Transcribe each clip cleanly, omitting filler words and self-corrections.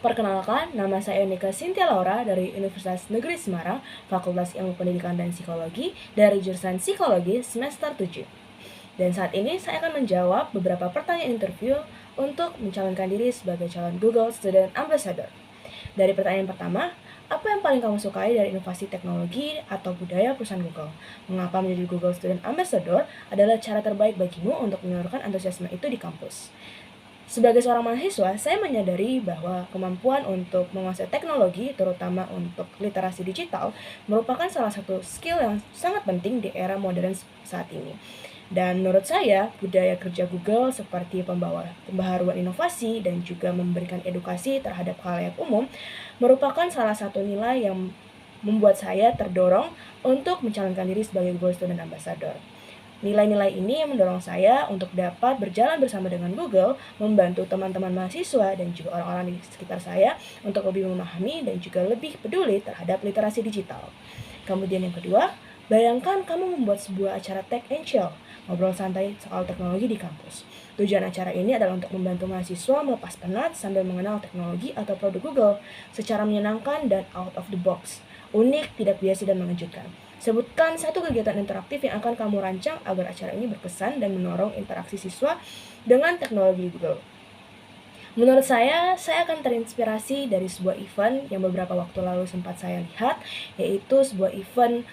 Perkenalkan, nama saya Nika Cynthia Laura dari Universitas Negeri Semarang, Fakultas Ilmu Pendidikan dan Psikologi, dari jurusan Psikologi semester 7. Dan saat ini saya akan menjawab beberapa pertanyaan interview untuk mencalonkan diri sebagai calon Google Student Ambassador. Dari pertanyaan pertama, apa yang paling kamu sukai dari inovasi teknologi atau budaya perusahaan Google? Mengapa menjadi Google Student Ambassador adalah cara terbaik bagimu untuk menyalurkan antusiasme itu di kampus? Sebagai seorang mahasiswa, saya menyadari bahwa kemampuan untuk menguasai teknologi, terutama untuk literasi digital, merupakan salah satu skill yang sangat penting di era modern saat ini. Dan menurut saya, budaya kerja Google seperti pembaharuan inovasi dan juga memberikan edukasi terhadap khalayak umum merupakan salah satu nilai yang membuat saya terdorong untuk mencalonkan diri sebagai Google Student Ambassador. Nilai-nilai ini mendorong saya untuk dapat berjalan bersama dengan Google, membantu teman-teman mahasiswa dan juga orang-orang di sekitar saya untuk lebih memahami dan juga lebih peduli terhadap literasi digital. Kemudian yang kedua, bayangkan kamu membuat sebuah acara Tech and Chill, ngobrol santai soal teknologi di kampus. Tujuan acara ini adalah untuk membantu mahasiswa melepas penat sambil mengenal teknologi atau produk Google secara menyenangkan dan out of the box, unik, tidak biasa, dan mengejutkan. Sebutkan satu kegiatan interaktif yang akan kamu rancang agar acara ini berkesan dan mendorong interaksi siswa dengan teknologi Google. Menurut saya akan terinspirasi dari sebuah event yang beberapa waktu lalu sempat saya lihat, yaitu sebuah event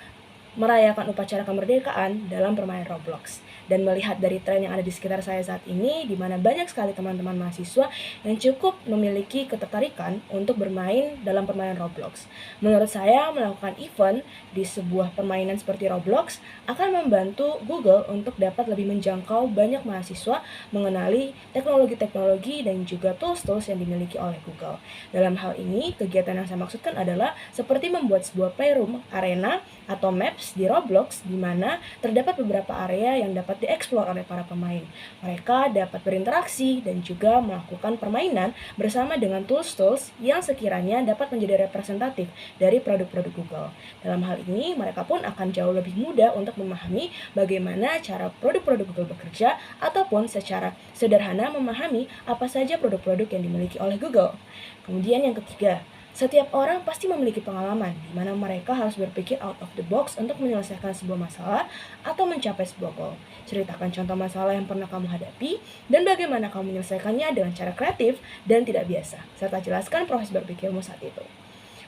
merayakan upacara kemerdekaan dalam permainan Roblox. Dan melihat dari tren yang ada di sekitar saya saat ini, di mana banyak sekali teman-teman mahasiswa yang cukup memiliki ketertarikan untuk bermain dalam permainan Roblox. Menurut saya, melakukan event di sebuah permainan seperti Roblox akan membantu Google untuk dapat lebih menjangkau banyak mahasiswa mengenali teknologi-teknologi dan juga tools-tools yang dimiliki oleh Google. Dalam hal ini, kegiatan yang saya maksudkan adalah seperti membuat sebuah playroom, arena, atau maps di Roblox di mana terdapat beberapa area yang dapat dieksplor oleh para pemain. Mereka dapat berinteraksi dan juga melakukan permainan bersama dengan tools-tools yang sekiranya dapat menjadi representatif dari produk-produk Google. Dalam hal ini, mereka pun akan jauh lebih mudah untuk memahami bagaimana cara produk-produk Google bekerja ataupun secara sederhana memahami apa saja produk-produk yang dimiliki oleh Google. Kemudian yang ketiga, setiap orang pasti memiliki pengalaman di mana mereka harus berpikir out of the box untuk menyelesaikan sebuah masalah atau mencapai sebuah goal. Ceritakan contoh masalah yang pernah kamu hadapi dan bagaimana kamu menyelesaikannya dengan cara kreatif dan tidak biasa, serta jelaskan proses berpikirmu saat itu.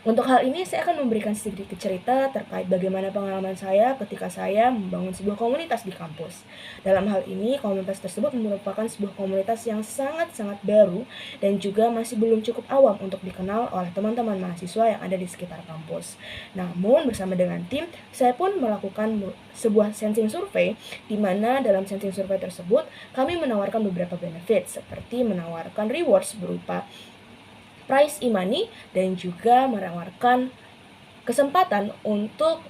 Untuk hal ini, saya akan memberikan sedikit cerita terkait bagaimana pengalaman saya ketika saya membangun sebuah komunitas di kampus. Dalam hal ini, komunitas tersebut merupakan sebuah komunitas yang sangat-sangat baru dan juga masih belum cukup awam untuk dikenal oleh teman-teman mahasiswa yang ada di sekitar kampus. Namun, bersama dengan tim, saya pun melakukan sebuah sensing survei, di mana dalam sensing survei tersebut, kami menawarkan beberapa benefit, seperti menawarkan rewards berupa prize e-money dan juga menawarkan kesempatan untuk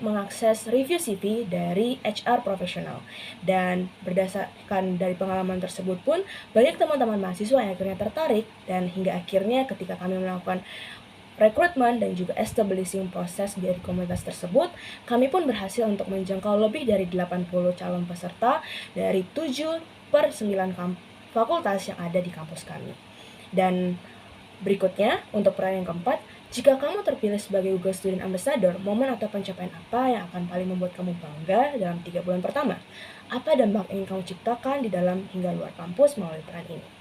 mengakses review CV dari HR profesional. Dan berdasarkan dari pengalaman tersebut pun, banyak teman-teman mahasiswa yang akhirnya tertarik dan hingga akhirnya ketika kami melakukan rekrutmen dan juga establishing proses dari komunitas tersebut, kami pun berhasil untuk menjangkau lebih dari 80 calon peserta dari 7/9 fakultas yang ada di kampus kami. Dan berikutnya, untuk pertanyaan yang keempat, jika kamu terpilih sebagai Google Student Ambassador, momen atau pencapaian apa yang akan paling membuat kamu bangga dalam 3 bulan pertama? Apa dampak yang ingin kamu ciptakan di dalam hingga luar kampus melalui peran ini?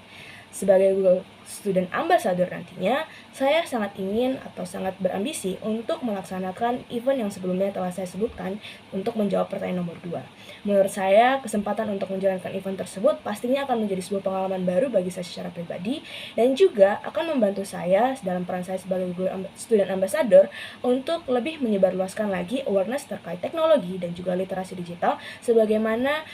Sebagai Google Student Ambassador nantinya, saya sangat ingin atau sangat berambisi untuk melaksanakan event yang sebelumnya telah saya sebutkan untuk menjawab pertanyaan nomor 2. Menurut saya, kesempatan untuk menjalankan event tersebut pastinya akan menjadi sebuah pengalaman baru bagi saya secara pribadi dan juga akan membantu saya dalam peran saya sebagai Google Student Ambassador untuk lebih menyebarluaskan lagi awareness terkait teknologi dan juga literasi digital sebagaimana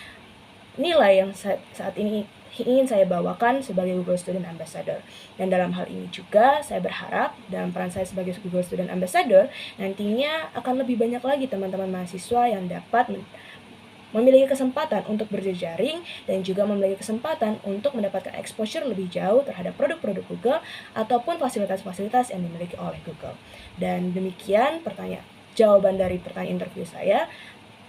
nilai yang saat ini ingin saya bawakan sebagai Google Student Ambassador. Dan dalam hal ini juga saya berharap dalam peran saya sebagai Google Student Ambassador nantinya akan lebih banyak lagi teman-teman mahasiswa yang dapat memiliki kesempatan untuk berjejaring dan juga memiliki kesempatan untuk mendapatkan exposure lebih jauh terhadap produk-produk Google ataupun fasilitas-fasilitas yang dimiliki oleh Google. Dan demikian jawaban dari pertanyaan interview saya.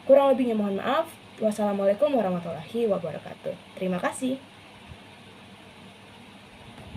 Kurang lebihnya mohon maaf. Wassalamualaikum warahmatullahi wabarakatuh. Terima kasih.